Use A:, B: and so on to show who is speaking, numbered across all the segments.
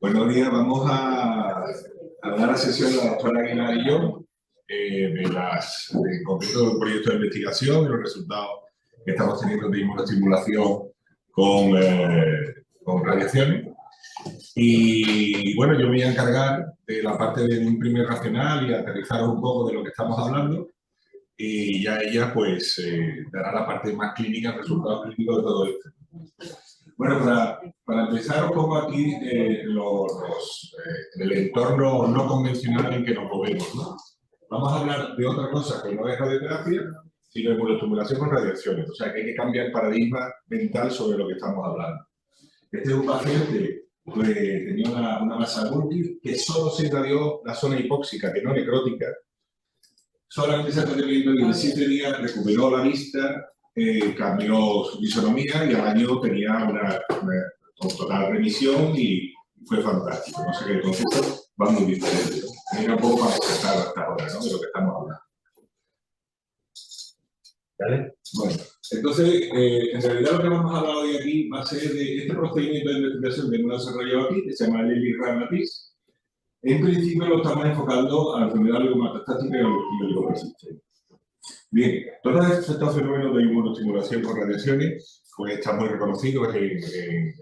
A: Buenos días, vamos a dar la sesión la doctora Aguilar y yo en concreto del proyecto de investigación y los resultados que estamos teniendo de inmunoestimulación con radiaciones. Y bueno, yo me voy a encargar de la parte de un primer racional y aterrizar un poco de lo que estamos hablando, y ya ella pues dará la parte más clínica, resultados clínicos de todo esto. Bueno, para empezar un poco aquí, el entorno no convencional en que nos movemos, ¿no? Vamos a hablar de otra cosa que no es radioterapia, sino inmunoestimulación con radiaciones. O sea, que hay que cambiar el paradigma mental sobre lo que estamos hablando. Este es un paciente que tenía una masa múltiple que solo se irradió la zona hipóxica, que no necrótica. Solamente ese tratamiento y en 7 días recuperó la vista, cambió su fisonomía y al año tenía una total remisión y fue fantástico. No sé qué, el concepto va muy diferente, ¿no? Era un poco para empezar hasta ahora, ¿no? De lo que estamos hablando. ¿Vale? Bueno, entonces, en realidad lo que vamos a hablar hoy aquí va a ser de este procedimiento de investigación que hemos desarrollado aquí, que se llama Lely-Ranatis. En principio lo estamos enfocando a la enfermedad leucometastática y oligopersistente. Bien, todos estos fenómenos de inmunoestimulación con radiaciones pues están muy reconocidos en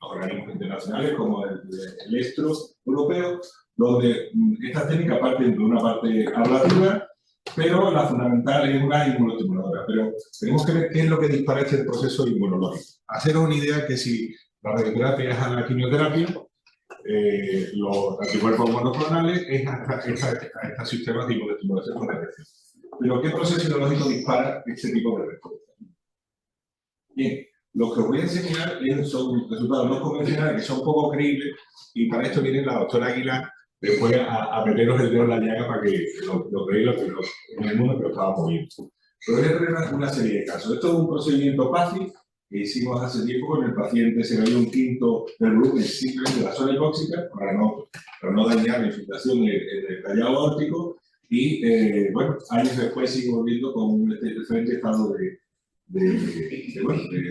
A: organismos internacionales como el ESTRO europeo, donde estas técnicas parten de una parte ablativa, pero la fundamental es una inmunoestimuladora. Pero tenemos que ver qué es lo que dispara este proceso inmunológico. Haceros una idea que si la radioterapia es a la quimioterapia, los anticuerpos monoclonales es a estos sistemas de inmunoestimulación con radiación. Pero ¿qué proceso inmunológico dispara este tipo de respuesta? Bien, lo que os voy a enseñar son resultados no convencionales que son poco creíbles, y para esto viene la doctora Aguilar después a meteros el dedo en la llaga para que lo creéis en el mundo que lo estaba moviendo. Pero voy a traer una serie de casos. Esto es un procedimiento fácil que hicimos hace tiempo con el paciente. Se veía un quinto del volumen simplemente de la zona hipóxica para no dañar la infiltración del callado aórtico. Y bueno, años después sigo volviendo con un excelente estado de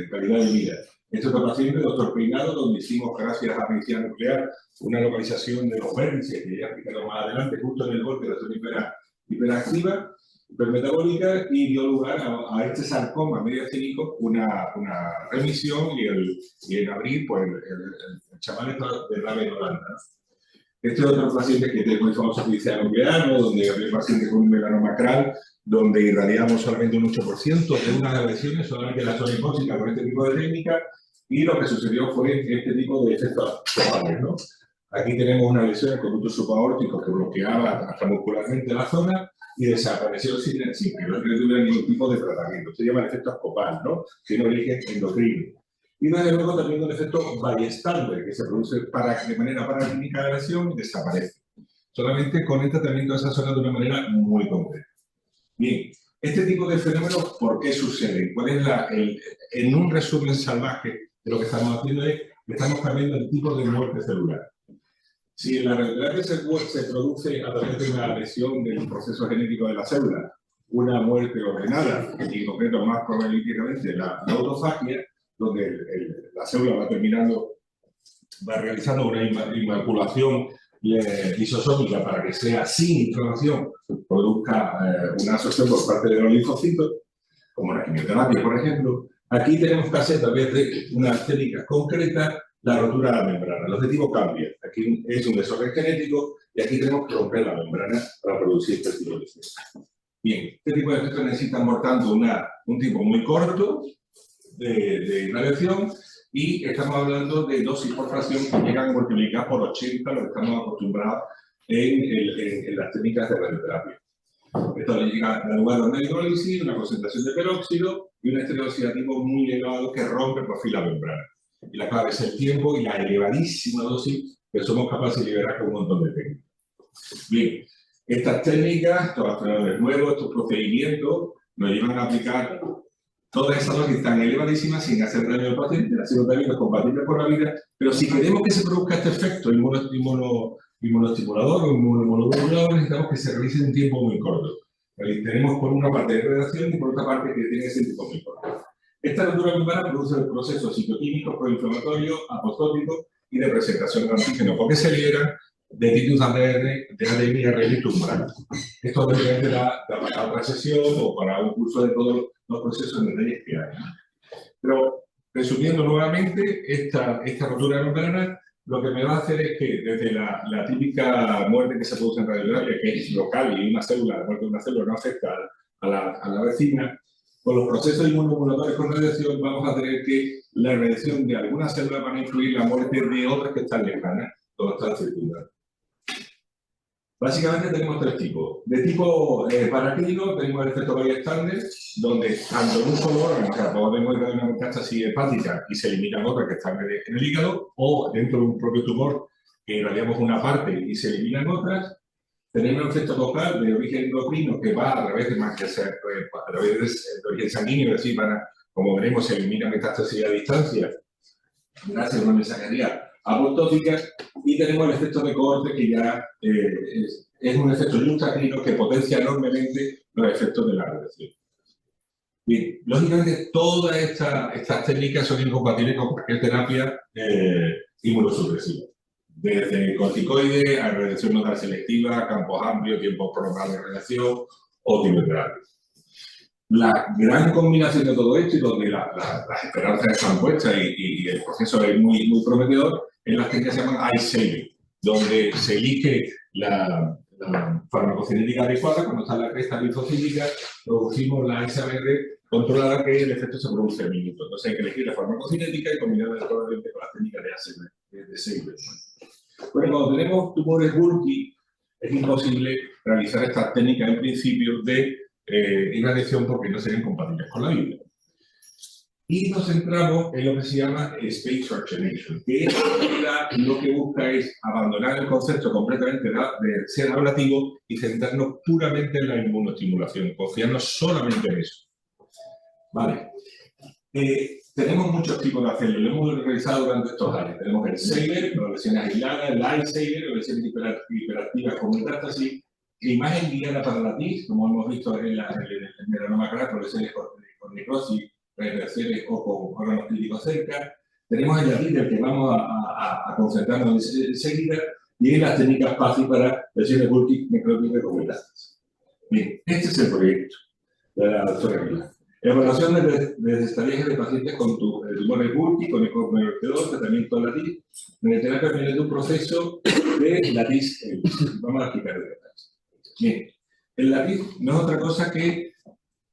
A: calidad de vida. Este otro paciente, doctor Peinado, donde hicimos, gracias a medicina nuclear, una localización de los vértices, que ya he explicado más adelante, justo en el golpe de la zona hiperactiva, hipermetabólica, y dio lugar a este sarcoma mediastínico una remisión, y en abril, pues el chaval está de rave en Holanda, ¿no? Este es otro paciente que tengo muy famoso judicial nuclear, donde había un paciente con un melanoma acral, donde irradiamos solamente un 8% de una de las lesiones, solamente la zona hipóxica con este tipo de técnica, y lo que sucedió fue este tipo de efectos totales, ¿no? Aquí tenemos una lesión del conducto subaórtico que bloqueaba hasta muscularmente la zona y desapareció sin que no tuviera ningún tipo de tratamiento. Se llama el efecto Ascopal, ¿no? Sin origen endocrino. Y desde luego también un efecto Ballestander, que se produce de manera paraclínica de la lesión y desaparece. Solamente con el tratamiento de esa zona de una manera muy concreta. Bien, este tipo de fenómenos, ¿por qué suceden? ¿Cuál es en un resumen salvaje de lo que estamos haciendo es que estamos cambiando el tipo de muerte celular? Si la radioterapia se produce a través de una lesión del proceso genético de la célula, una muerte ordenada, y en concreto más probabilísticamente la autofagia, donde la célula va realizando una inmaculación lisosómica para que sea sin inflamación, produzca una absorción por parte de los linfocitos, como la quimioterapia, por ejemplo. Aquí tenemos que hacer, a través de una técnica concreta, la rotura de la membrana. El objetivo cambia. Aquí es un desorden genético y aquí tenemos que romper la membrana para producir este tipo de efectos. Bien, este tipo de efectos necesitan, por tanto, un tiempo muy corto de radiación, y estamos hablando de dosis por fracción que llegan a multiplicar por 80 lo que estamos acostumbrados en las técnicas de radioterapia. Esto le llega a lugar a una hidrólisis, una concentración de peróxido y un estrés oxidativo muy elevado que rompe por fin la membrana. Y la clave es el tiempo y la elevadísima dosis que somos capaces de liberar con un montón de técnicas. Bien, estas técnicas, estos aceleradores nuevos, estos procedimientos, nos llevan a aplicar todas esas dosis tan elevadísimas sin hacer daño al paciente, haciendo tratamientos compatibles por la vida, pero si queremos que se produzca este efecto inmunoestimulador o inmunomodulador, necesitamos que se realice en un tiempo muy corto. Tenemos por una parte de radiación y por otra parte que tiene ese tiempo muy corto. Esta rotura membrana produce el proceso citoquímico proinflamatorio apoptótico y de presentación de antígenos, porque se liberan de títulos de ADN y ARN tumorales. Esto obviamente da para otra sesión o para un curso de todos los procesos de detalles que hay. Pero, resumiendo nuevamente, esta rotura membrana lo que me va a hacer es que desde la típica muerte que se produce en radioterapia, que es local y una célula, la muerte de una célula no afecta a la vecina, con los procesos inmunomoduladores con radiación vamos a tener que la radiación de algunas células van a influir en la muerte de otras que están lejanas, todas están circulares. Básicamente tenemos tres tipos. De tipo paraclínico tenemos el efecto Bayer-Stander, donde tanto en un solo órgano, o sea, podemos ir a una metástasis hepática y se eliminan otras que están en el hígado, o dentro de un propio tumor que irradiamos una parte y se eliminan otras. Tenemos un efecto local de origen endocrino que va a través de origen sanguíneo, es decir, como veremos, se elimina metástasis a distancia gracias a una mensajería apoptótica, y tenemos el efecto de cohorte que ya es un efecto juxtacrino que potencia enormemente los efectos de la radiación. Bien, lógicamente todas estas técnicas son incompatibles con cualquier terapia inmunosupresiva. Desde corticoides a radiación nodal selectiva, campos amplios, tiempos prolongados de radiación o quimioterapia. La gran combinación de todo esto y donde las esperanzas están puestas y el proceso es muy, muy prometedor es las técnicas que se llaman iSaving, donde se elige la farmacocinética adecuada. Cuando está la cresta linfocítica, producimos la SABR controlada, que el efecto se produce en minutos. Entonces hay que elegir la farmacocinética y combinarla adecuadamente con las técnicas de SAVR. Bueno, cuando tenemos tumores bulky, es imposible realizar estas técnicas en principio de irradiación porque no serían compatibles con la vida. Y nos centramos en lo que se llama space fractionation, que en realidad lo que busca es abandonar el concepto completamente de ser ablativo y centrarnos puramente en la inmunoestimulación, confiarnos solamente en eso. Vale. Tenemos muchos tipos de hacerlo, lo hemos realizado durante estos años. Tenemos el SAVR, con lesiones aisladas, el iSAVR, lesiones hiperactivas con metástasis, imagen guiada para la TIS, como hemos visto en el melanoma craco, lesiones con necrosis, reacciones o con órganos críticos cerca. Tenemos el ATIS, del que vamos a concentrarnos enseguida, y en las técnicas PASI para lesiones multinecróticas con metástasis. Bien, este es el proyecto de la doctora Aguilar. Evaluación de estadías de pacientes con tumores bulky, con ECOG-2, tratamiento de la TIS, terapia mediante un proceso de la TIS. Vamos a explicar el detalle. Bien, el lápiz no es otra cosa que,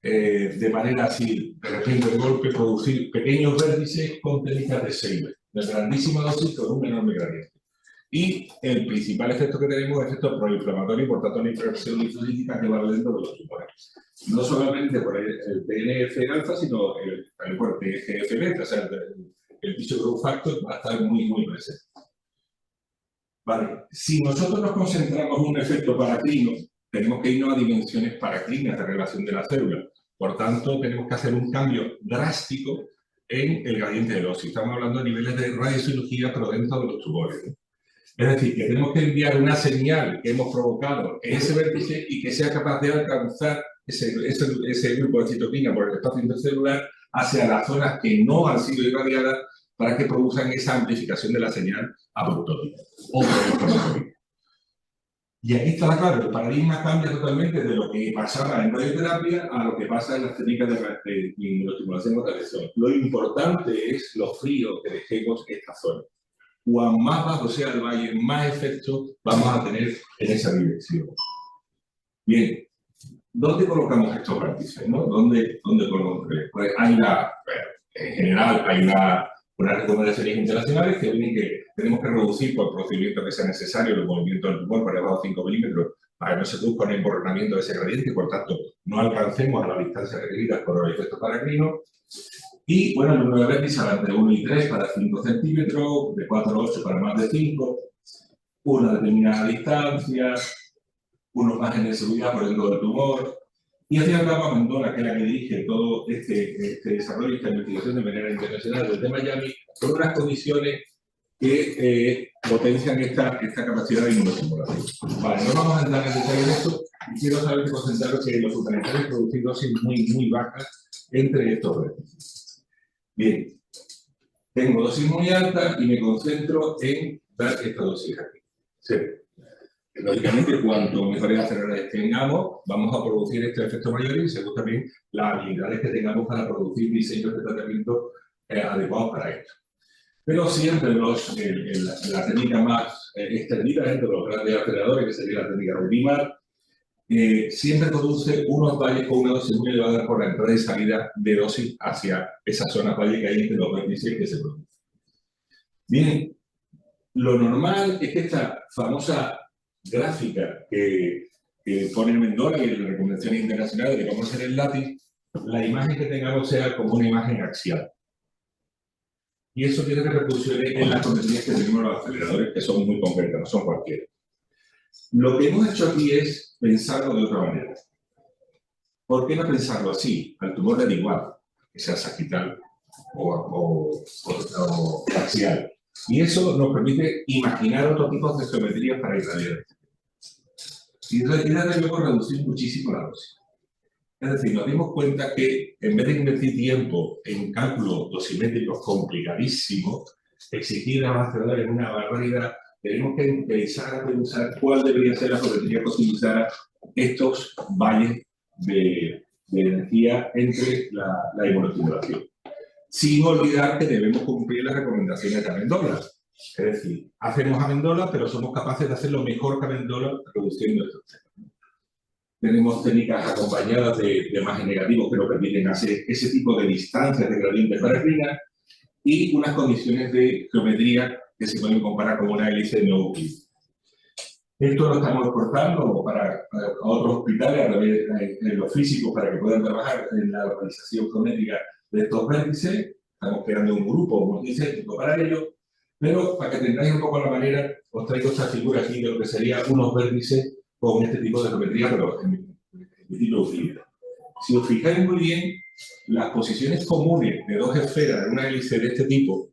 A: de manera así, de repente de golpe, producir pequeños vértices con técnicas de SAVR, de grandísima dosis con un enorme gradiente. Y el principal efecto que tenemos es el efecto proinflamatorio, por tanto, la inflamación linfocítica que va dentro de los tumores. No solamente por el TNF-alfa, sino por el TGF-beta, o sea, el tissue growth factor va a estar muy, muy presente. Vale, si nosotros nos concentramos en un efecto paraclino, tenemos que irnos a dimensiones paraclinas de relación de la célula. Por tanto, tenemos que hacer un cambio drástico en el gradiente de dosis. Estamos hablando de niveles de radiocirugía, pero dentro de los tumores. Es decir, que tenemos que enviar una señal que hemos provocado en ese vértice y que sea capaz de alcanzar ese grupo de citoquina por el espacio intercelular hacia las zonas que no han sido irradiadas para que produzcan esa amplificación de la señal apoptótica o proinflamatoria. Y aquí está claro, el paradigma cambia totalmente de lo que pasaba en radioterapia a lo que pasa en las técnicas de inmunoestimulación o radiación. Lo importante es lo frío que dejemos esta zona. Cuanto más bajo sea el valle, más efecto vamos a tener en esa dirección. Bien, ¿dónde colocamos estos vértices? ¿No? ¿Dónde colocamos? Pues en general hay unas recomendaciones internacionales que dicen que tenemos que reducir por procedimiento que sea necesario los movimientos del tumor por debajo de 5 milímetros para que no se produzca un emborronamiento de ese gradiente y por tanto no alcancemos a la distancia requerida por el efecto paracrino. Y bueno, el número de vértices va entre 1 y 3 para 5 centímetros, de 4 a 8 para más de 5, una determinada distancia, unos márgenes de seguridad por dentro del tumor. Y al final vamos a Mendona, que es la que dirige todo este desarrollo y esta investigación de manera internacional del tema Miami, con unas condiciones que potencian esta capacidad de inmunoestimulación. Vale, no vamos a entrar en detalle en esto, y quiero saber concentraros que los fundamentales producen dosis muy, muy bajas entre estos vértices. Bien, tengo dosis muy alta y me concentro en dar esta dosis aquí. Sí. Lógicamente, cuanto mejores aceleradores tengamos, vamos a producir este efecto mayor y según también las habilidades que tengamos para producir diseños de tratamiento adecuados para esto. Pero siempre la técnica más extendida entre los grandes aceleradores, que sería la técnica de BIMAR, siempre produce unos valles con una dosis muy elevada por la entrada y salida de dosis hacia esa zona valle que hay entre los vértices que se producen. Bien, lo normal es que esta famosa gráfica que pone Mendola y en las recomendaciones internacionales de cómo hacer el látiz, la imagen que tengamos sea como una imagen axial. Y eso tiene repercusiones en las geometrías que tenemos los aceleradores, que son muy concretas, no son cualquiera. Lo que hemos hecho aquí es pensarlo de otra manera. ¿Por qué no pensarlo así? Al tumor le da igual, que sea sagital o axial. Y eso nos permite imaginar otro tipo de geometrías para irradiar. Y luego reducir muchísimo la dosis. Es decir, nos dimos cuenta que en vez de invertir tiempo en cálculos dosimétricos complicadísimos, exigir a los aceleradores una barbaridad, tenemos que empezar a pensar cuál debería ser la geometría que utilizara estos valles de energía entre la inmunoestimulación. Sin olvidar que debemos cumplir las recomendaciones de Amendola. Es decir, hacemos Amendola, pero somos capaces de hacerlo mejor que Amendola reduciendo estos temas. Tenemos técnicas acompañadas de margen negativo que nos permiten hacer ese tipo de distancias de gradientes para clínica y unas condiciones de geometría que se pueden comparar con una hélice no euclídea. Esto lo estamos exportando para otros hospitales, a través de los físicos, para que puedan trabajar en la localización geométrica de estos vértices. Estamos creando un grupo multicéntrico para ello, pero para que tengáis un poco la manera, os traigo esta figura aquí de lo que serían unos vértices con este tipo de geometría, pero en estilo euclídeo. Si os fijáis muy bien, las posiciones comunes de dos esferas de una hélice de este tipo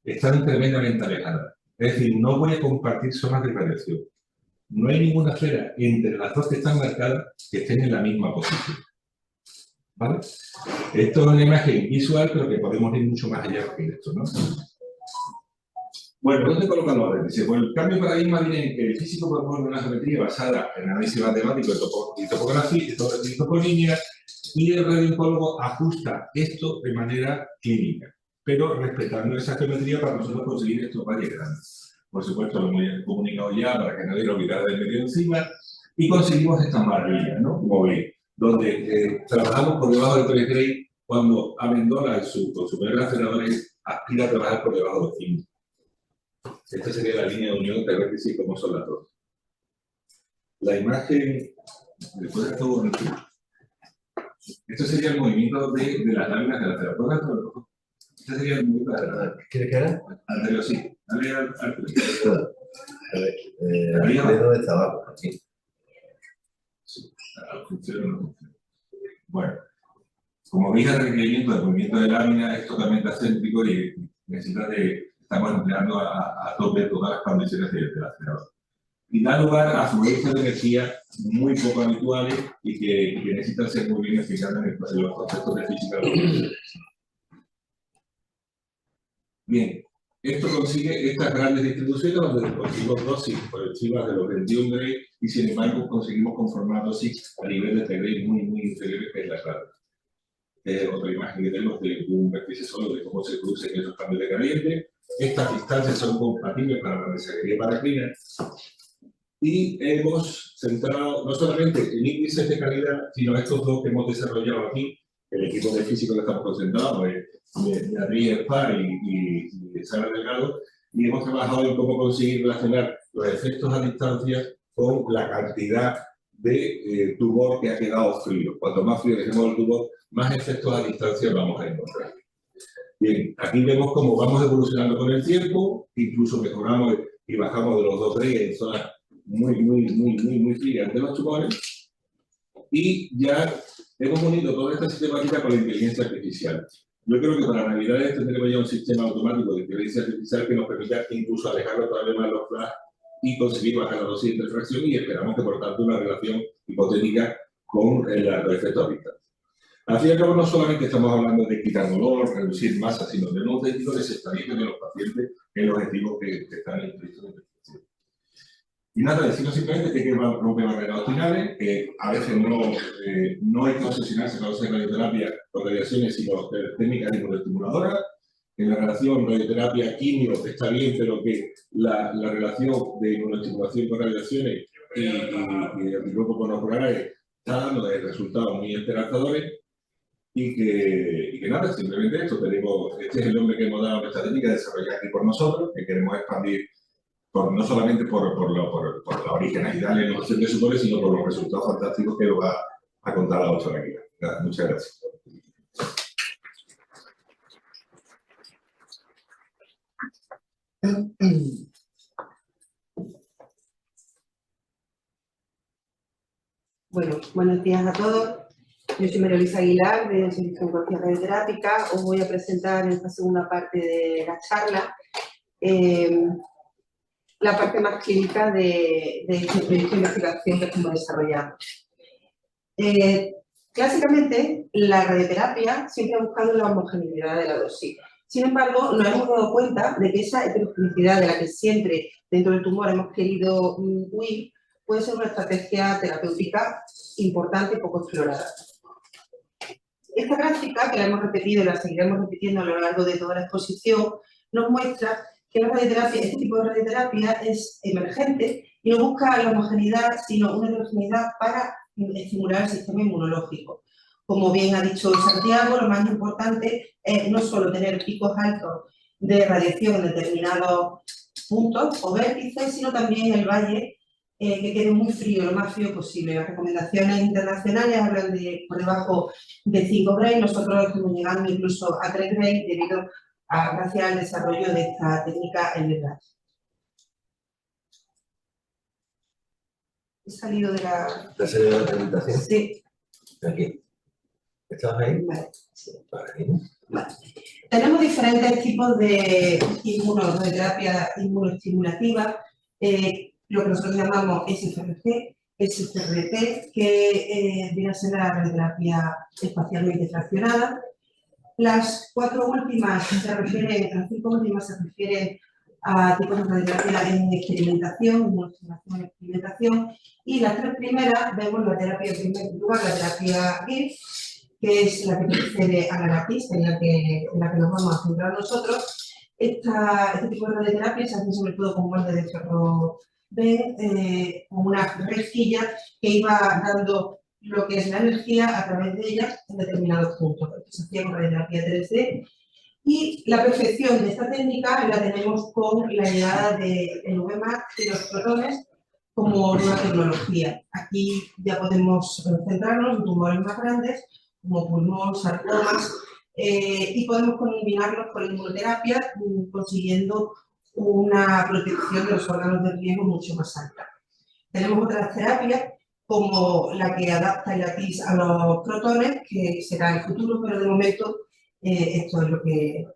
A: están tremendamente alejadas. Es decir, no voy a compartir zonas de radiación. No hay ninguna esfera entre las dos que están marcadas que estén en la misma posición. ¿Vale? Esto es una imagen visual, pero que podemos ir mucho más allá que esto, ¿no? Bueno, ¿dónde colocan los vértices? Pues el cambio de paradigma viene en que el físico propone una geometría basada en análisis matemático y topografía y toponimia, y el radiooncólogo ajusta esto de manera clínica, pero respetando esa geometría para nosotros conseguir estos valles grandes. Por supuesto, lo hemos comunicado ya para que nadie lo olvidara del medio encima, y conseguimos estas maravillas, ¿no? Como veis, donde trabajamos por debajo del 3 Gray cuando Amendola, con su primer acelerador, aspira a trabajar por debajo de 5. Esta sería la línea de unión de vértices como son las dos. La imagen, después de todo, esto sería el movimiento de las láminas de la acelerador. Este sería el movimiento de la acelerador.
B: ¿Quieres que haga?
A: Anterior, sí. Dale al
B: ¿Dónde está abajo? Aquí.
A: Sí, funciona. Bueno, como veis, el requerimiento del movimiento de lámina es totalmente acéntrico y necesita estamos empleando a tope todas las condiciones del acelerador. Y da lugar a fluencias de energía muy poco habituales y que necesitan ser muy bien explicadas en los conceptos de física. Bien, esto consigue estas grandes distribuciones donde conseguimos dosis por encima de los 21 Gray y sin embargo conseguimos conformar dosis a niveles de Gray muy inferiores que es la clave. Otra imagen que tenemos de un vértice solo de cómo se producen esos cambios de gradiente. Estas distancias son compatibles para la mensajería paraclínica y hemos centrado no solamente en índices de calidad, sino estos dos que hemos desarrollado aquí, el equipo de físicos que estamos concentrados, de Adrián Par y Sara Delgado, y hemos trabajado en cómo conseguir relacionar los efectos a distancia con la cantidad de tumor que ha quedado frío. Cuanto más frío dejemos el tumor, más efectos a distancia vamos a encontrar. Bien, aquí vemos cómo vamos evolucionando con el tiempo, incluso mejoramos y bajamos de los 2 Gray en zonas muy frías de los tumores, y ya hemos unido toda esta sistemática con la inteligencia artificial. Yo creo que para Navidades tendremos ya un sistema automático de inteligencia artificial que nos permita incluso alejarlo todavía más los flash y conseguir bajar la dosis de refracción, y esperamos que por tanto una relación hipotética con los efectos a distancia. Al fin y al cabo, no solamente estamos hablando de quitar dolor, reducir masa, sino de un objetivo de desestabilización de los pacientes, que es el objetivo que están implícitos en la investigación. Y nada, decirlo simplemente que hay que romper barreras opinales, que a veces no hay que obsesionarse con hacer radioterapia con radiaciones, sino técnicas inmunoestimuladoras. En la relación radioterapia-quimio está bien, pero que la relación de inmunoestimulación con radiaciones y luego con orales está dando resultados muy esperanzadores. Y que nada, simplemente esto, este es el nombre que hemos dado a nuestra técnica, desarrollada aquí por nosotros, que queremos expandir no solamente por la originalidad de la innovación que supone, sino por los resultados fantásticos que lo va a contar la doctora aquí. Nada, muchas gracias.
C: Bueno, buenos días a todos. Yo soy María Luisa Aguilar, de Servicio de Oncología Radioterápica. Os voy a presentar en esta segunda parte de la charla la parte más clínica de este proyecto de investigación que estamos desarrollando. Clásicamente, la radioterapia siempre ha buscado la homogeneidad de la dosis. Sin embargo, nos hemos dado cuenta de que esa heterogenicidad de la que siempre dentro del tumor hemos querido huir puede ser una estrategia terapéutica importante y poco explorada. Esta gráfica, que la hemos repetido y la seguiremos repitiendo a lo largo de toda la exposición, nos muestra que la radioterapia, este tipo de radioterapia es emergente y no busca la homogeneidad, sino una heterogeneidad para estimular el sistema inmunológico. Como bien ha dicho Santiago, lo más importante es no solo tener picos altos de radiación en determinados puntos o vértices, sino también el valle que quede muy frío, lo más frío posible. Las recomendaciones internacionales hablan de por debajo de 5 grays, nosotros estamos llegando incluso a 3 grays debido gracias al desarrollo de esta técnica en el gas. He salido de la...
B: ¿Te has salido de la presentación?
C: Sí.
B: Aquí. ¿Estás ahí?
C: Vale. Sí.
B: Vale.
C: Tenemos diferentes tipos de radioterapia inmunoestimulativa, lo que nosotros llamamos SFRT, SCRT, que viene a ser la radioterapia espacialmente fraccionada. Las 4 últimas se refieren, las 5 últimas se refieren a tipos de radioterapia en experimentación, inmunoestimulación en experimentación, y las 3 primeras vemos la terapia en primer lugar, la terapia GIF, que es la que precede a la LAPIS, en la que nos vamos a centrar nosotros. Este tipo de radioterapia se hace sobre todo con molde de ferro con una rejilla que iba dando lo que es la energía a través de ella en determinados puntos. Esto se hacía con radioterapia 3D. Y la perfección de esta técnica la tenemos con la llegada del VMAT y los protones como nueva tecnología. Aquí ya podemos centrarnos en tumores más grandes, como pulmón, sarcomas, y podemos combinarlos con la inmunoterapia, consiguiendo una protección de los órganos de riesgo mucho más alta. Tenemos otras terapias, como la que adapta el lápiz a los protones, que será el futuro, pero de momento esto es lo que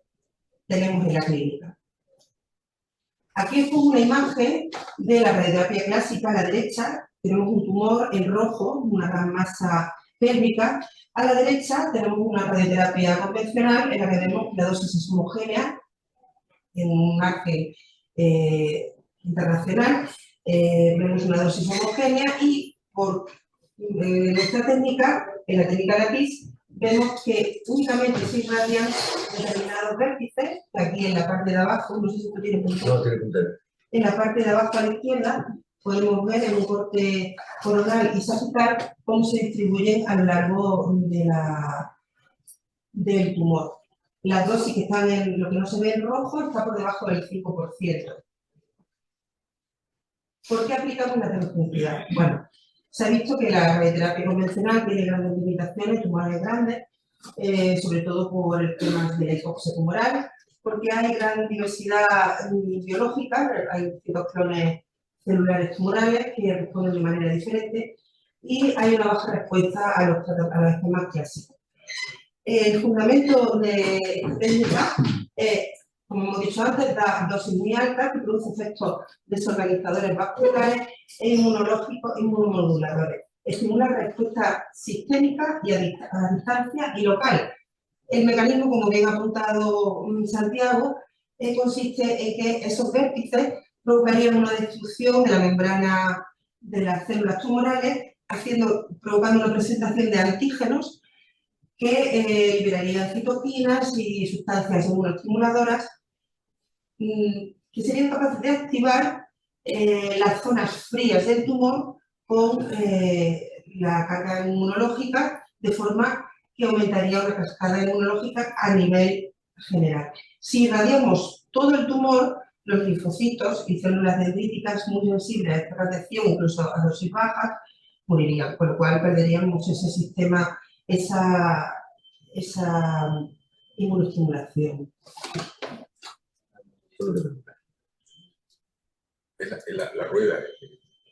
C: tenemos en la clínica. Aquí os pongo una imagen de la radioterapia clásica a la derecha. Tenemos un tumor en rojo, una gran masa pélvica. A la derecha tenemos una radioterapia convencional en la que vemos que la dosis es homogénea en un margen internacional. Vemos una dosis homogénea y por nuestra técnica, en la técnica lápiz, vemos que únicamente se irradian determinados vértices, aquí en la parte de abajo, no sé si esto tiene puntero.
B: No, tiene puntero. En
C: la parte de abajo a la izquierda podemos ver en un corte coronal y sagital cómo se distribuyen a lo largo del tumor. Las dosis que están en lo que no se ve en rojo está por debajo del 5%. ¿Por qué aplicamos la heterogeneidad? Bueno, se ha visto que la radioterapia convencional tiene grandes limitaciones, tumores grandes, sobre todo por el tema de la hipoxia tumoral, porque hay gran diversidad biológica, hay ciertos clones celulares tumorales que responden de manera diferente y hay una baja respuesta a los esquemas clásicos. El fundamento de esta técnica como hemos dicho antes, da dosis muy altas que producen efectos desorganizadores vasculares e inmunológicos inmunomoduladores. estimular la respuesta sistémica y a distancia y local. El mecanismo, como bien ha apuntado Santiago, consiste en que esos vértices provocarían una destrucción de la membrana de las células tumorales, provocando una presentación de antígenos que liberarían citoquinas y sustancias inmunoestimuladoras que serían capaces de activar las zonas frías del tumor con la carga inmunológica, de forma que aumentaría una cascada inmunológica a nivel general. Si irradiamos todo el tumor, los linfocitos y células dendríticas muy sensibles a esta radiación, incluso a dosis bajas, morirían, con lo cual perderíamos ese sistema, esa inmunoestimulación.
A: La rueda.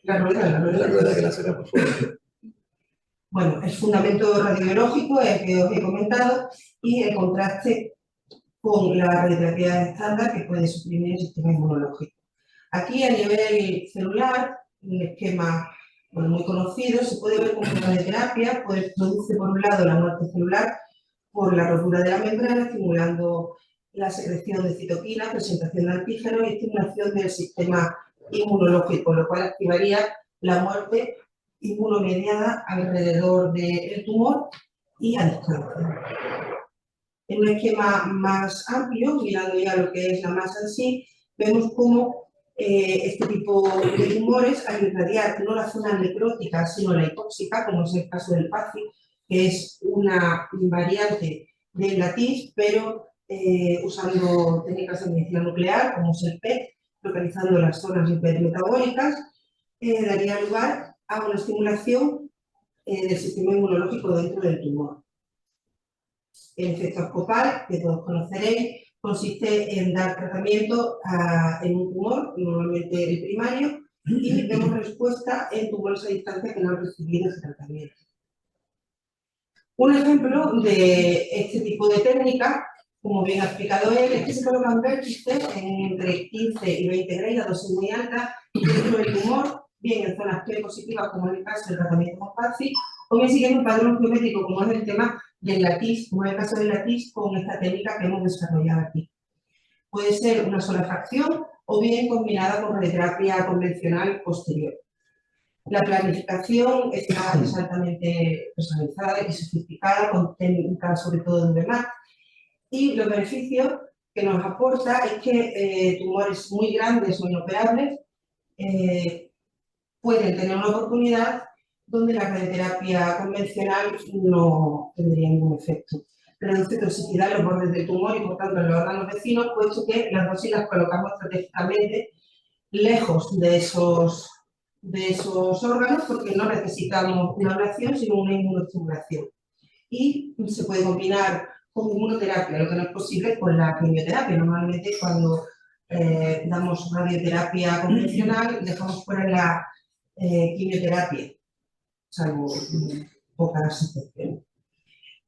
C: La
B: rueda que la saca por fuera.
C: Bueno, el fundamento radiobiológico es el que os he comentado y el contraste con la radioterapia estándar que puede suprimir el sistema inmunológico. Aquí a nivel celular, un esquema muy conocido, se puede ver cómo la radioterapia produce por un lado la muerte celular por la rotura de la membrana, estimulando la secreción de citoquinas, presentación de antígenos y estimulación del sistema inmunológico, lo cual activaría la muerte inmunomediada alrededor del tumor y a distancia. En un esquema más amplio, mirando ya lo que es la masa en sí, vemos cómo este tipo de tumores, al irradiar no la zona necrótica, sino la hipóxica, como es el caso del PACI, que es una variante del LATIS, pero usando técnicas de medicina nuclear, como es el PET, localizando las zonas hipermetabólicas, daría lugar a una estimulación del sistema inmunológico dentro del tumor. El efecto abscopal, que todos conoceréis, consiste en dar tratamiento en un tumor, normalmente el primario, y vemos respuesta en tumores a distancia que no han recibido ese tratamiento. Un ejemplo de este tipo de técnica, como bien ha explicado él, es que se colocan vértices entre 15 y 20 grados, a dosis muy alta, dentro del tumor, bien en zonas P positivas, como en el caso del tratamiento con PACI, o bien siguiendo un patrón geométrico, como es el tema del LATIS, como es el caso del LATIS, con esta técnica que hemos desarrollado aquí. Puede ser una sola fracción o bien combinada con radioterapia convencional posterior. La planificación está altamente personalizada y sofisticada, con técnicas sobre todo de VMAT, y los beneficios que nos aporta es que tumores muy grandes o inoperables pueden tener una oportunidad donde la radioterapia convencional no tendría ningún efecto. Reduce toxicidad en los bordes del tumor y por tanto en los órganos vecinos, puesto que las dosis las colocamos estratégicamente lejos de esos órganos, porque no necesitamos una ablación sino una inmunoestimulación. Y se puede combinar con inmunoterapia, lo que no es posible con la quimioterapia. Normalmente cuando damos radioterapia convencional dejamos fuera la quimioterapia, salvo pocas excepciones.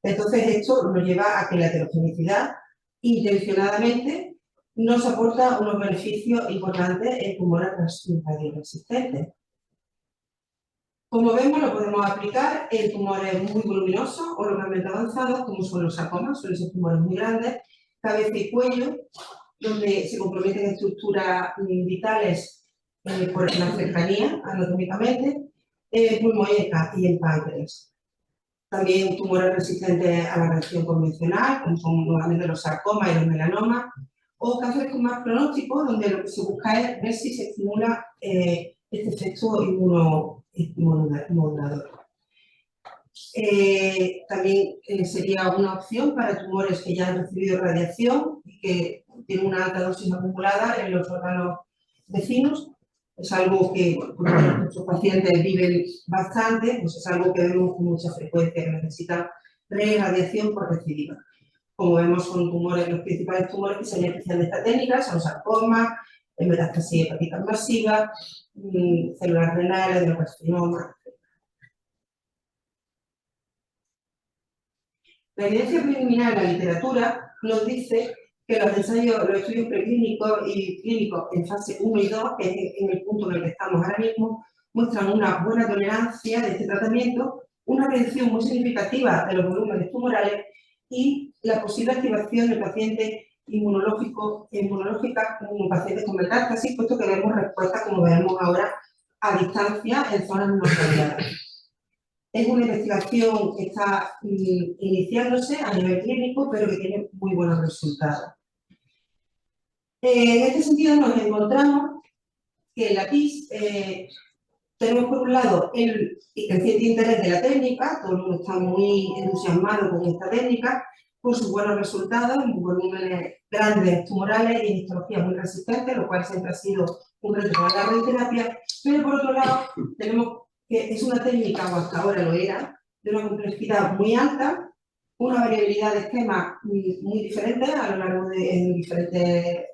C: Entonces esto nos lleva a que la heterogenicidad intencionadamente nos aporta unos beneficios importantes en tumores radioresistentes. Como vemos, lo podemos aplicar en tumores muy voluminosos o localmente avanzados, como son los sarcomas, suelen ser tumores muy grandes, cabeza y cuello, donde se comprometen estructuras vitales por la cercanía anatómicamente, pulmón y en páncreas. También tumores resistentes a la radiación convencional, como son nuevamente los sarcomas y los melanomas, o cánceres con más pronóstico, donde lo que se busca es ver si se estimula este efecto inmunomodulador. También sería una opción para tumores que ya han recibido radiación y que tienen una alta dosis acumulada en los órganos vecinos. Es algo que, porque nuestros pacientes viven bastante, pues es algo que vemos con mucha frecuencia, que necesitan radiación por recidiva. Como vemos, son tumores, los principales tumores que se benefician de esta técnica son sarcomas, metástasis hepáticas masivas, células renales, adenocarcinoma. La evidencia preliminar en la literatura nos dice que los estudios preclínicos y clínicos en fase 1 y 2, que es en el punto en el que estamos ahora mismo, muestran una buena tolerancia de este tratamiento, una reducción muy significativa de los volúmenes tumorales y la posible activación del paciente inmunológica como pacientes con metástasis, puesto que vemos respuestas, como veremos ahora, a distancia en zonas no radiadas. Es una investigación que está iniciándose a nivel clínico, pero que tiene muy buenos resultados. En este sentido nos encontramos que en la TIS tenemos por un lado el creciente interés de la técnica, todo el mundo está muy entusiasmado con esta técnica, por sus buenos resultados en volúmenes grandes tumorales y en histologías muy resistentes, lo cual siempre ha sido un reto para la radioterapia, pero por otro lado tenemos que es una técnica, o hasta ahora lo era, de una complejidad muy alta, una variabilidad de esquemas muy diferentes a lo largo de diferentes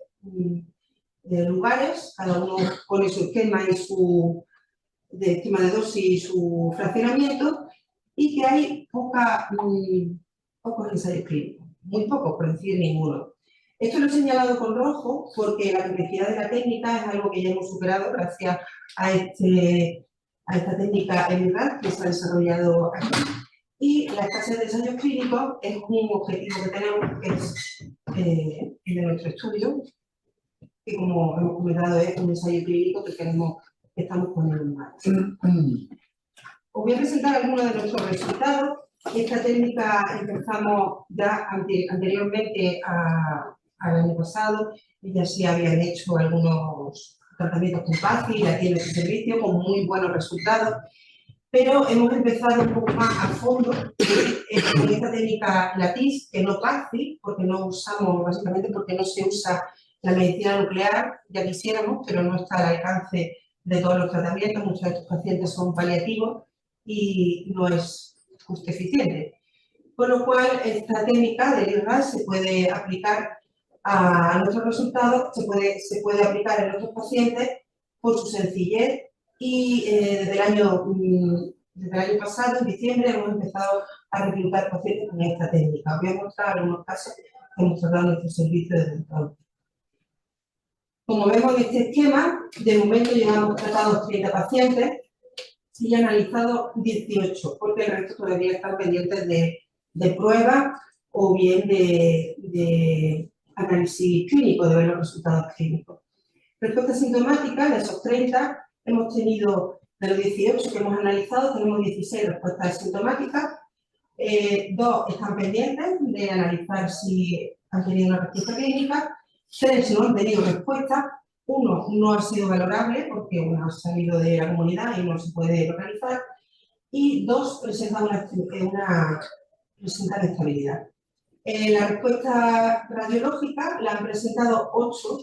C: lugares, cada uno pone su esquema y su esquema de dosis y su fraccionamiento, y que hay pocos ensayos clínicos, muy pocos, por decir ninguno. Esto lo he señalado con rojo porque la complejidad de la técnica es algo que ya hemos superado gracias a esta técnica ELIRAD que se ha desarrollado aquí. Y la escasez de ensayos clínicos es un objetivo que tenemos, que es el de nuestro estudio, que como hemos comentado es un ensayo clínico que estamos poniendo en marcha. Os voy a presentar algunos de nuestros resultados. Esta técnica empezamos ya anteriormente al año pasado, ya se habían hecho algunos tratamientos con PACI, la tiene su servicio con muy buenos resultados, pero hemos empezado un poco más a fondo con esta técnica LATIS, que no PACI, porque no usamos, básicamente porque no se usa la medicina nuclear, ya quisiéramos, pero no está al alcance de todos los tratamientos, muchos de estos pacientes son paliativos y no es justo eficiente. Con lo cual, esta técnica de ELIRAD se puede aplicar a nuestros resultados, se puede aplicar en otros pacientes por su sencillez y desde el año pasado, en diciembre, hemos empezado a reclutar pacientes con esta técnica. Os voy a mostrar algunos casos que hemos tratado en nuestro servicio desde entonces. Como vemos en este esquema, de momento ya hemos tratado 30 pacientes y analizado 18, porque el resto todavía están pendientes de pruebas o bien de análisis clínico, de ver los resultados clínicos. Respuesta sintomática, de esos 30, hemos tenido, de los 18 que hemos analizado, tenemos 16 respuestas sintomáticas, 2 están pendientes de analizar si han tenido una respuesta clínica, 3 no han tenido respuesta, 1 no ha sido valorable porque uno ha salido de la comunidad y no se puede localizar, y 2 presentan presentan estabilidad. La respuesta radiológica la han presentado 8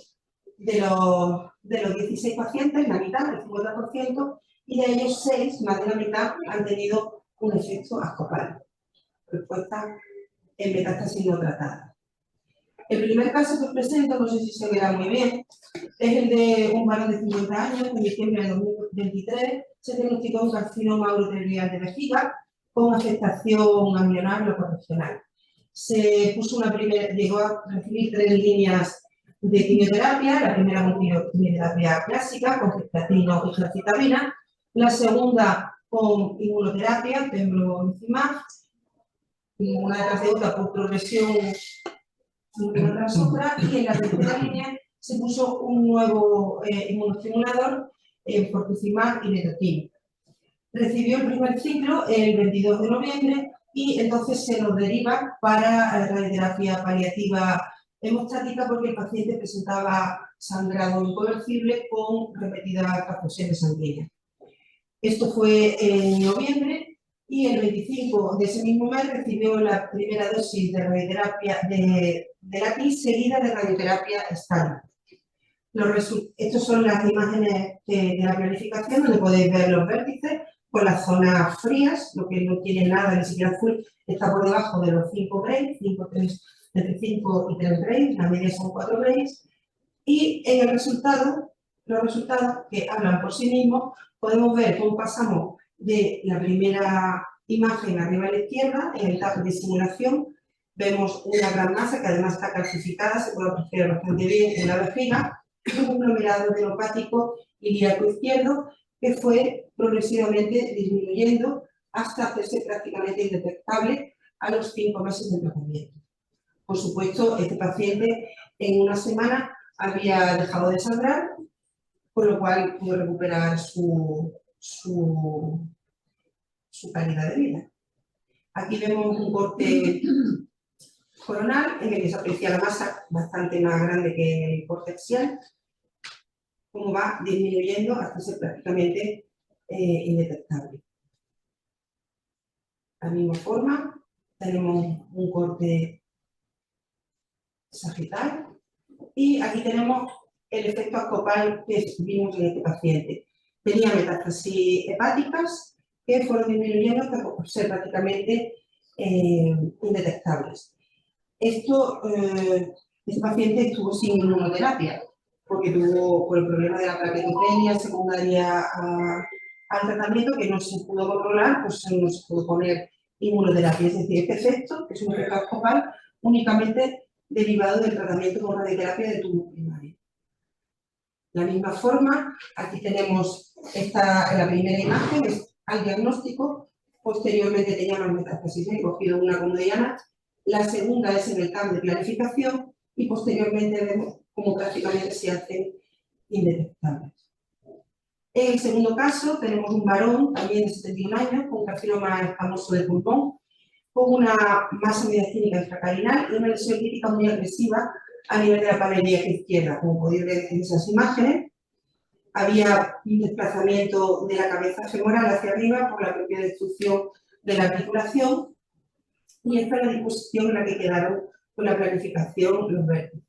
C: de los 16 pacientes, la mitad, el 50%, y de ellos 6, más de la mitad, han tenido un efecto abscopal. Respuesta en metástasis no tratada. El primer caso que os presento, no sé si se verá muy bien, es el de un varón de 50 años, en diciembre de 2023, se diagnosticó un carcinoma uroterial de vejiga con afectación amilionar locorregional. Se puso llegó a recibir 3 líneas de quimioterapia, la primera con quimioterapia clásica, con cisplatina y gemcitabina, la segunda con inmunoterapia, pembrolizumab, una detrás de otra por progresión una tras otra, y en la tercera línea se puso un nuevo inmunoestimulador, fortuzumab y netotinib. Recibió el primer ciclo el 22 de noviembre y entonces se nos deriva para radioterapia paliativa hemostática porque el paciente presentaba sangrado inconocible con repetidas transfusiones sanguíneas. Esto fue en noviembre y el 25 de ese mismo mes recibió la primera dosis de radioterapia de LATIS seguida de radioterapia estándar. Estas son las imágenes de la planificación donde podéis ver los vértices con las zonas frías, lo que no tiene nada, ni siquiera azul, está por debajo de los 5 grays, entre 5 y 3 grays, la media son 4 grays, y en el resultado, los resultados que hablan por sí mismos, podemos ver cómo pasamos de la primera imagen arriba a la izquierda, en el tab de simulación, vemos una gran masa que además está calcificada, se puede apreciar bastante bien en la vejiga, un aglomerado neuropático ilíaco izquierdo, que fue progresivamente disminuyendo hasta hacerse prácticamente indetectable a los 5 meses de tratamiento. Por supuesto, este paciente en una semana había dejado de sangrar, con lo cual pudo recuperar su calidad de vida. Aquí vemos un corte coronal en el que se aprecia la masa bastante más grande que en el corte axial, como va disminuyendo hasta ser prácticamente indetectable. De la misma forma, tenemos un corte sagital y aquí tenemos el efecto abscopal que vimos en este paciente. Tenía metástasis hepáticas que fueron disminuyendo hasta ser prácticamente indetectables. Este paciente estuvo sin inmunoterapia porque tuvo, por el problema de la plaquetopenia secundaria al tratamiento que no se pudo controlar, pues no se pudo poner inmunoterapia. Es decir, este efecto, que es un efecto abscopal, únicamente derivado del tratamiento con radioterapia de tumor primario. De la misma forma, aquí tenemos la primera imagen, es al diagnóstico, posteriormente tenía más metástasis, he cogido una con Diana, la segunda es en el CAM de planificación y posteriormente vemos cómo prácticamente se hacen indetectables. En el segundo caso tenemos un varón, también de 71 años, con carcinoma escamoso de pulmón, con una masa mediastínica intracarinal y una lesión crítica muy agresiva a nivel de la pared ilíaca izquierda. Como podéis ver en esas imágenes, había un desplazamiento de la cabeza femoral hacia arriba por la propia destrucción de la articulación y esta es la disposición en la que quedaron con la planificación los vértices.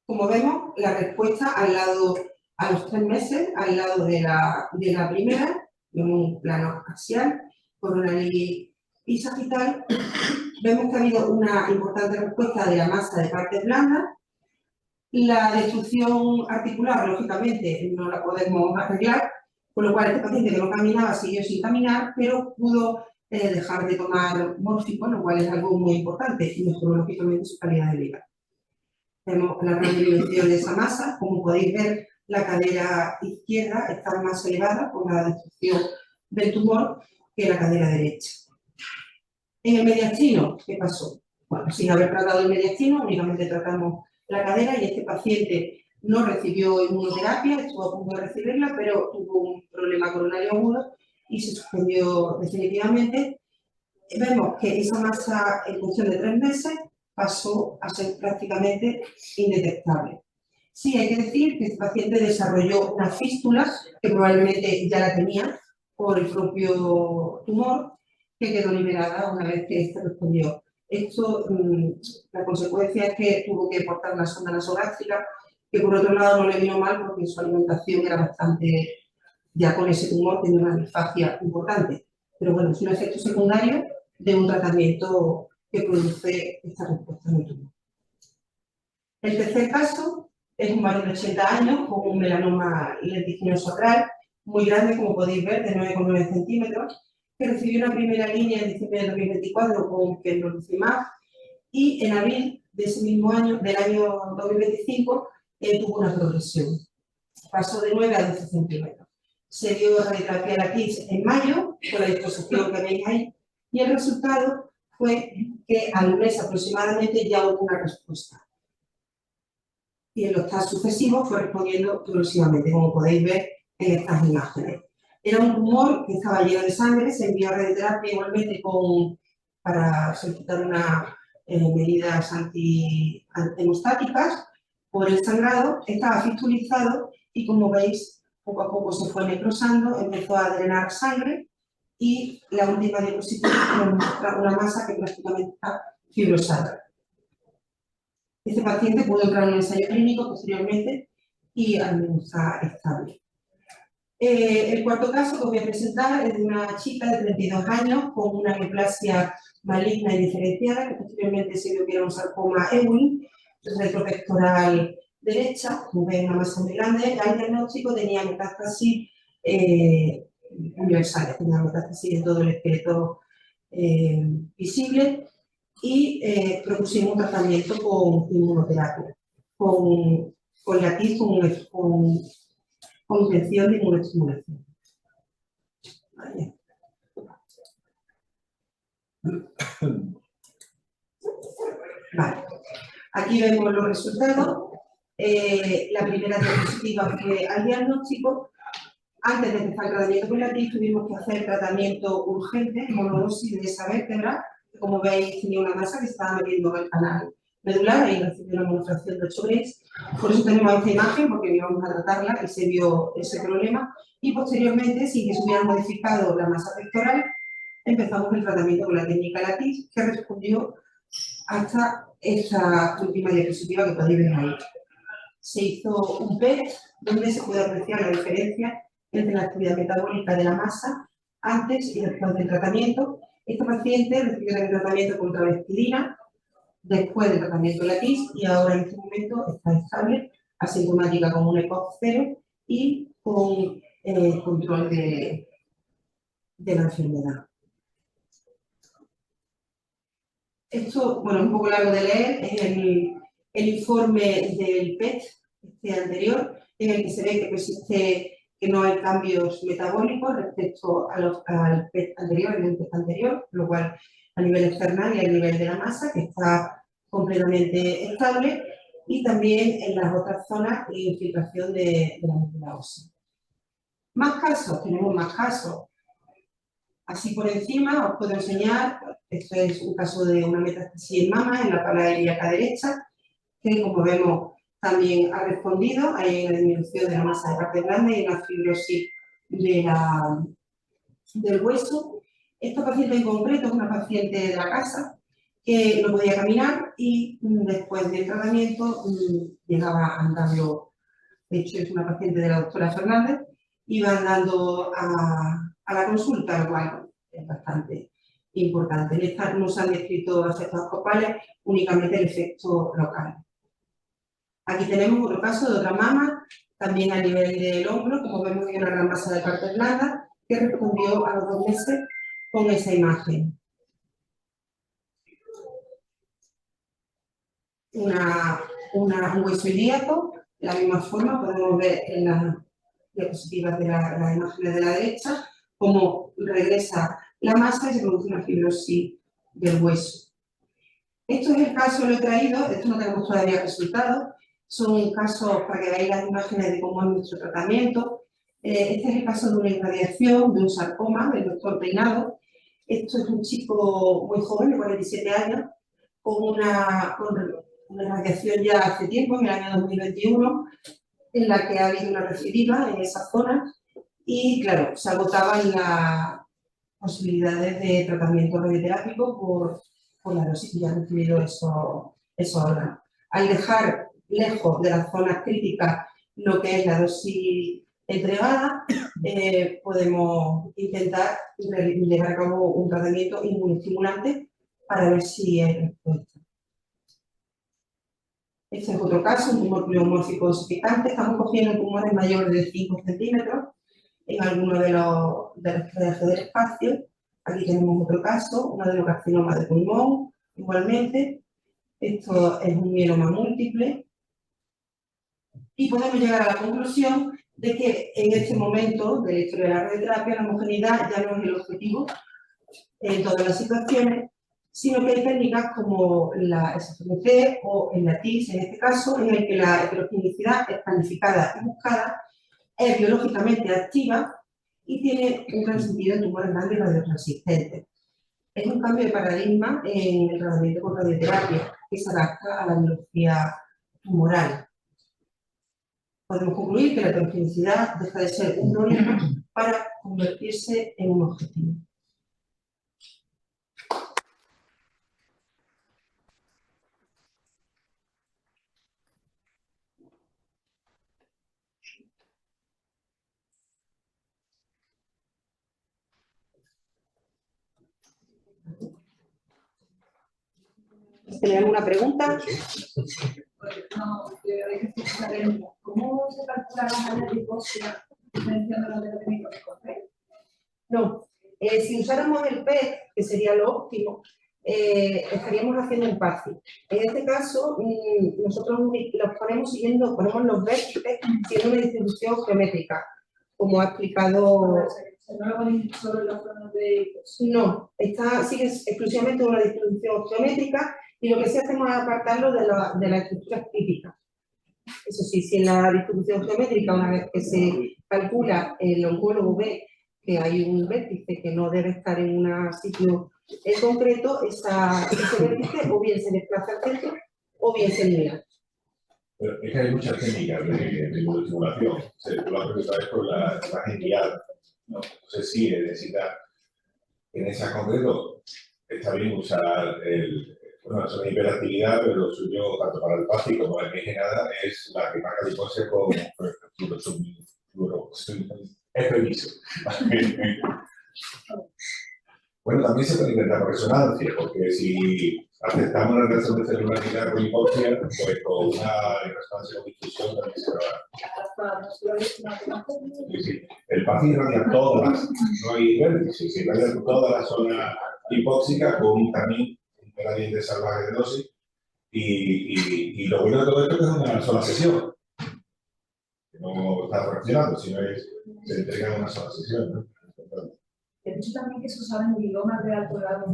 C: Como vemos, la respuesta al lado, a los 3 meses, al lado de la primera, vemos un plano axial, coronal y sagital, vemos que ha habido una importante respuesta de la masa de partes blandas. La destrucción articular, lógicamente, no la podemos arreglar, con lo cual este paciente que no caminaba siguió sin caminar, pero pudo dejar de tomar mórfico, lo cual es algo muy importante y mejoró lógicamente su calidad de vida. Vemos la redistribución de esa masa, como podéis ver, la cadera izquierda está más elevada por la destrucción del tumor que la cadera derecha. En el mediastino, ¿qué pasó? Bueno, sin haber tratado el mediastino, únicamente tratamos la cadera y este paciente no recibió inmunoterapia, estuvo a punto de recibirla, pero tuvo un problema coronario agudo y se suspendió definitivamente. Vemos que esa masa en función de 3 meses pasó a ser prácticamente indetectable. Sí, hay que decir que este paciente desarrolló una fístula, que probablemente ya la tenía por el propio tumor, que quedó liberada una vez que éste respondió. Esto, la consecuencia es que tuvo que portar una sonda nasogástrica, que por otro lado no le vino mal porque su alimentación era bastante, ya con ese tumor tenía una disfagia importante. Pero bueno, es un efecto secundario de un tratamiento que produce esta respuesta en el tumor. El tercer caso es un varón de 80 años con un melanoma lentiginoso sacral muy grande, como podéis ver, de 9,9 centímetros, que recibió una primera línea en diciembre de 2024 con pembrolizumab y en abril de ese mismo año, del año 2025, tuvo una progresión. Pasó de 9 a 12 centímetros. Se dio radioterapia a la KIS en mayo, con la disposición que veis ahí, y el resultado fue que al mes aproximadamente ya hubo una respuesta. Y en los TAS sucesivos fue respondiendo progresivamente, como podéis ver en estas imágenes. Era un tumor que estaba lleno de sangre, se envió a radioterapia igualmente para solicitar unas medidas hemostáticas por el sangrado, estaba fistulizado y como veis, poco a poco se fue necrosando, empezó a drenar sangre y la última diapositiva nos muestra una masa que prácticamente está fibrosada. Este paciente pudo entrar en un ensayo clínico posteriormente y al menos está estable. El cuarto caso que os voy a presentar es de una chica de 32 años con una neoplasia maligna y diferenciada, que posteriormente se vio que era un sarcoma Ewing, retropectoral derecha, como ven, una masa muy grande. Al diagnóstico tenía metástasis universales, tenía metástasis en todo el esqueleto visible y propusimos un tratamiento con inmunoterapia, con con latiz con intención de inmunoestimulación. Vale. Vale. Aquí vemos los resultados. La primera diapositiva fue al diagnóstico. Antes de empezar el tratamiento con latiz tuvimos que hacer tratamiento urgente, monodosis de esa vértebra. Como veis, tenía una masa que estaba metiendo en el canal medular y recibió una monofracción de 8 Grays. Por eso tenemos esta imagen, porque íbamos a tratarla y se vio ese problema. Y posteriormente, sin que se hubiera modificado la masa pectoral, empezamos el tratamiento con la técnica latiz, que respondió hasta esta última diapositiva que podéis ver ahí. Se hizo un PET donde se puede apreciar la diferencia entre la actividad metabólica de la masa antes y después del tratamiento. Esta paciente recibió el tratamiento con travestirina después del tratamiento latiz y ahora en este momento está estable, asintomática con un ECOG 0 y con control de la enfermedad. Esto, bueno, es un poco largo de leer, es el informe del PET anterior, en el que se ve que persiste, que no hay cambios metabólicos respecto al PET anterior, el PET anterior, lo cual a nivel external y a nivel de la masa, que está completamente estable, y también en las otras zonas de infiltración de la médula ósea. Más casos, tenemos más casos. Así por encima os puedo enseñar, esto es un caso de una metástasis en mama, en la tabla ilíaca derecha, que como vemos también ha respondido, hay una disminución de la masa de parte blanda y una fibrosis del hueso. Esta paciente en concreto es una paciente de la casa que no podía caminar y después del tratamiento llegaba andando. De hecho, es una paciente de la doctora Fernández, iba andando a la consulta, lo cual es bastante importante. En esta no se han descrito efectos abscopales, únicamente el efecto local. Aquí tenemos otro caso de otra mama, también a nivel del hombro, como vemos hay una gran masa de parte blanda, que respondió a los 2 meses con esa imagen. Un hueso ilíaco, de la misma forma, podemos ver en las diapositivas de las imágenes de la derecha cómo regresa la masa y se produce una fibrosis del hueso. Esto es el caso, lo he traído, esto no tenemos todavía resultados, son casos para que veáis las imágenes de cómo es nuestro tratamiento. Este es el caso de una irradiación de un sarcoma del doctor Peinado. Esto es un chico muy joven, de 47 años, con una irradiación ya hace tiempo, en el año 2021, en la que ha habido una recidiva en esa zona y, claro, se agotaban las posibilidades de tratamiento radioterápico por la dosis que ya han recibido esos órganos. Al dejar lejos de las zonas críticas lo que es la dosis entregada, podemos intentar llevar a cabo un tratamiento inmunoestimulante para ver si hay respuesta. Este es otro caso, un tumor pleomórfico dosificante. Estamos cogiendo tumores mayores de 5 centímetros en alguno de los ejes del espacio. Aquí tenemos otro caso, un adenocarcinoma de pulmón, igualmente. Esto es un mieloma múltiple. Y podemos llegar a la conclusión de que en este momento de la historia de la radioterapia la homogeneidad ya no es el objetivo en todas las situaciones, sino que hay técnicas como la SFMT o el LATIS, en este caso, en el que la heterogenicidad es planificada y buscada, es biológicamente activa y tiene un gran sentido en tumores grandes y radiotransistentes. Es un cambio de paradigma en el tratamiento con radioterapia que se adapta a la biología tumoral. Podemos concluir que la heterogenicidad deja de ser un problema para convertirse en un objetivo. ¿Tenemos alguna pregunta?
D: ¿Cómo se calcula la antibiótica diferenciando los tratamientos?
C: No. Si usáramos el PET, que sería lo óptimo, estaríamos haciendo un PACI. En este caso, nosotros los ponemos los vértices siendo una distribución geométrica, como ha explicado.
D: No lo ponéis sobre las zonas de...
C: No, sigue exclusivamente una distribución geométrica y lo que sí hacemos es apartarlo de la estructura típica. Eso sí, si en la distribución geométrica, una vez que se calcula, el oncólogo ve que hay un vértice que no debe estar en un sitio en concreto, ese vértice o bien se desplaza al centro o bien se elimina.
A: Pero es que hay muchas técnicas de simulación. Tú lo has preguntado por la imagen guiada, ¿no? Entonces sí, necesita, en ese concreto, está bien usar bueno, es una hiperactividad, pero lo suyo, tanto para el PACI como el nada, es la que marca Lipose con es permiso. Bueno, también se puede intentar por resonancia, porque si aceptamos la reacción de celularidad con hipoxia, pues con una resonancia con difusión también se va. Sí. El PACI irradia todas, no hay vértices, se irradia toda la zona hipóxica con también un gradiente salvaje de dosis. Y lo bueno de todo esto es que es una sola sesión. Que no está fraccionado, sino se entrega en una sola sesión, ¿no?
D: He dicho también que se usaban gliomas de alto grado.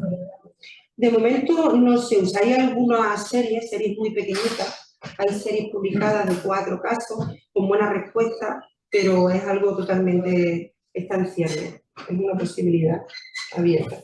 C: De momento no se usa. Hay algunas series muy pequeñitas. Hay series publicadas de 4 casos con buena respuesta, pero es algo totalmente estanciable. Es una posibilidad abierta.